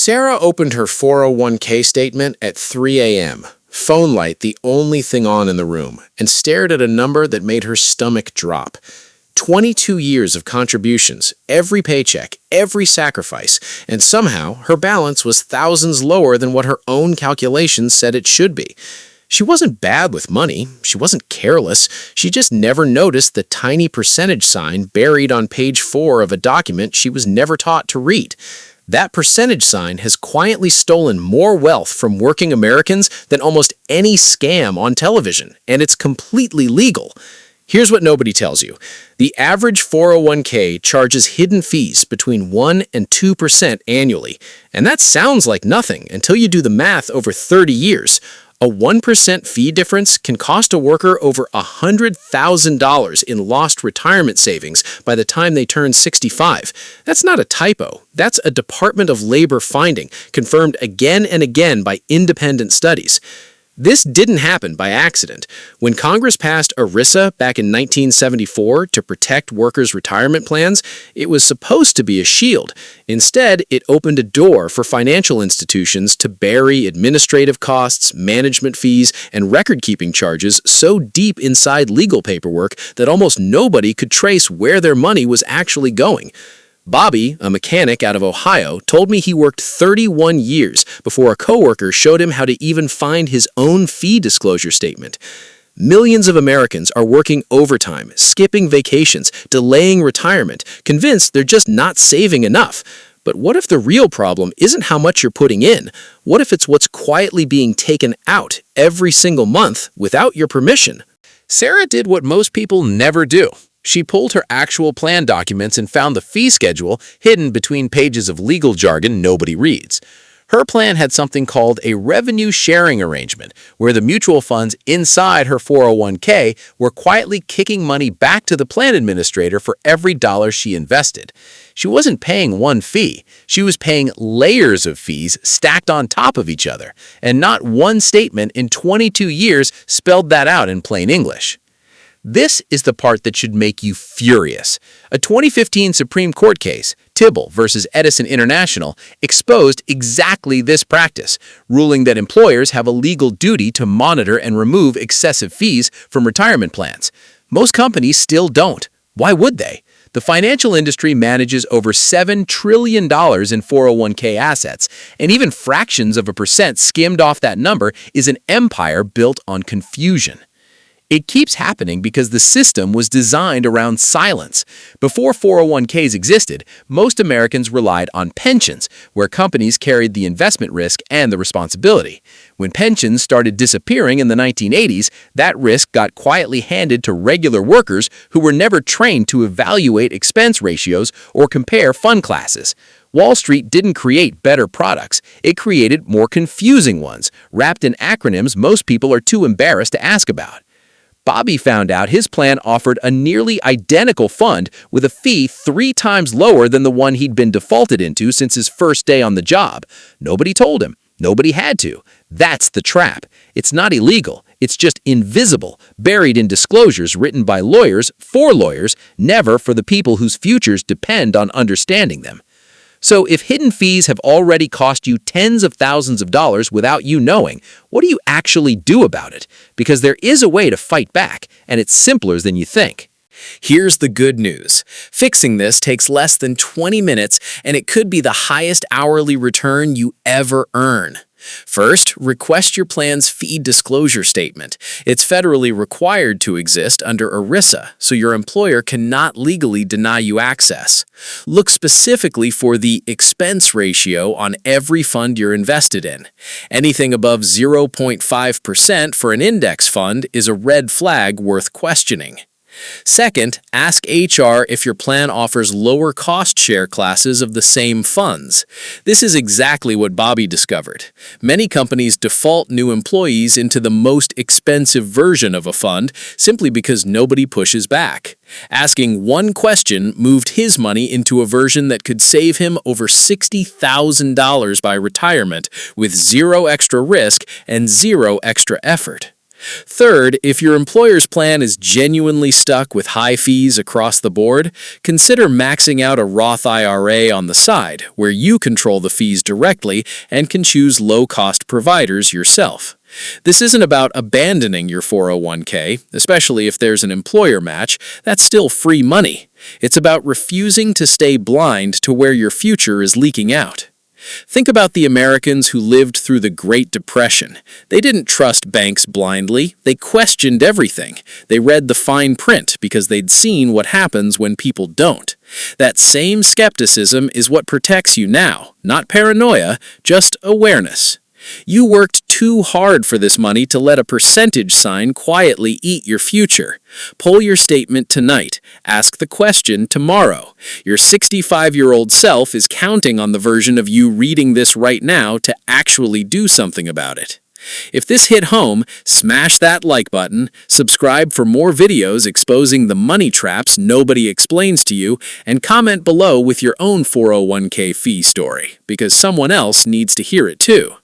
Sarah opened her 401k statement at 3 a.m., phone light the only thing on in the room, and stared at a number that made her stomach drop. 22 years of contributions, every paycheck, every sacrifice, and somehow her balance was thousands lower than what her own calculations said it should be. She wasn't bad with money, she wasn't careless, she just never noticed the tiny percentage sign buried on page 4 of a document she was never taught to read. That percentage sign has quietly stolen more wealth from working Americans than almost any scam on television, and it's completely legal. Here's what nobody tells you. The average 401k charges hidden fees between 1 and 2% annually, and that sounds like nothing until you do the math over 30 years. A 1% fee difference can cost a worker over $100,000 in lost retirement savings by the time they turn 65. That's not a typo. That's a Department of Labor finding, confirmed again and again by independent studies. This didn't happen by accident. When Congress passed ERISA back in 1974 to protect workers' retirement plans, it was supposed to be a shield. Instead, it opened a door for financial institutions to bury administrative costs, management fees, and record-keeping charges so deep inside legal paperwork that almost nobody could trace where their money was actually going. Bobby, a mechanic out of Ohio, told me he worked 31 years before a coworker showed him how to even find his own fee disclosure statement. Millions of Americans are working overtime, skipping vacations, delaying retirement, convinced they're just not saving enough. But what if the real problem isn't how much you're putting in? What if it's what's quietly being taken out every single month without your permission? Sarah did what most people never do. She pulled her actual plan documents and found the fee schedule hidden between pages of legal jargon nobody reads. Her plan had something called a revenue sharing arrangement, where the mutual funds inside her 401k were quietly kicking money back to the plan administrator for every dollar she invested. She wasn't paying one fee, she was paying layers of fees stacked on top of each other, and not one statement in 22 years spelled that out in plain English. This is the part that should make you furious. A 2015 Supreme Court case, Tibble versus Edison International, exposed exactly this practice, ruling that employers have a legal duty to monitor and remove excessive fees from retirement plans. Most companies still don't. Why would they? The financial industry manages over $7 trillion in 401k assets, and even fractions of a percent skimmed off that number is an empire built on confusion. It keeps happening because the system was designed around silence. Before 401ks existed, most Americans relied on pensions, where companies carried the investment risk and the responsibility. When pensions started disappearing in the 1980s, that risk got quietly handed to regular workers who were never trained to evaluate expense ratios or compare fund classes. Wall Street didn't create better products, it created more confusing ones, wrapped in acronyms most people are too embarrassed to ask about. Bobby found out his plan offered a nearly identical fund with a fee 3 times lower than the one he'd been defaulted into since his first day on the job. Nobody told him. Nobody had to. That's the trap. It's not illegal. It's just invisible, buried in disclosures written by lawyers for lawyers, never for the people whose futures depend on understanding them. So if hidden fees have already cost you tens of thousands of dollars without you knowing, what do you actually do about it? Because there is a way to fight back, and it's simpler than you think. Here's the good news. Fixing this takes less than 20 minutes, and it could be the highest hourly return you ever earn. First, request your plan's fee disclosure statement. It's federally required to exist under ERISA, so your employer cannot legally deny you access. Look specifically for the expense ratio on every fund you're invested in. Anything above 0.5% for an index fund is a red flag worth questioning. Second, ask HR if your plan offers lower cost share classes of the same funds. This is exactly what Bobby discovered. Many companies default new employees into the most expensive version of a fund simply because nobody pushes back. Asking one question moved his money into a version that could save him over $60,000 by retirement with zero extra risk and zero extra effort. Third, if your employer's plan is genuinely stuck with high fees across the board, consider maxing out a Roth IRA on the side, where you control the fees directly and can choose low-cost providers yourself. This isn't about abandoning your 401k, especially if there's an employer match. That's still free money. It's about refusing to stay blind to where your future is leaking out. Think about the Americans who lived through the Great Depression. They didn't trust banks blindly. They questioned everything. They read the fine print because they'd seen what happens when people don't. That same skepticism is what protects you now, not paranoia, just awareness. You worked too hard for this money to let a percentage sign quietly eat your future. Pull your statement tonight. Ask the question tomorrow. Your 65-year-old self is counting on the version of you reading this right now to actually do something about it. If this hit home, smash that like button, subscribe for more videos exposing the money traps nobody explains to you, and comment below with your own 401k fee story, because someone else needs to hear it too.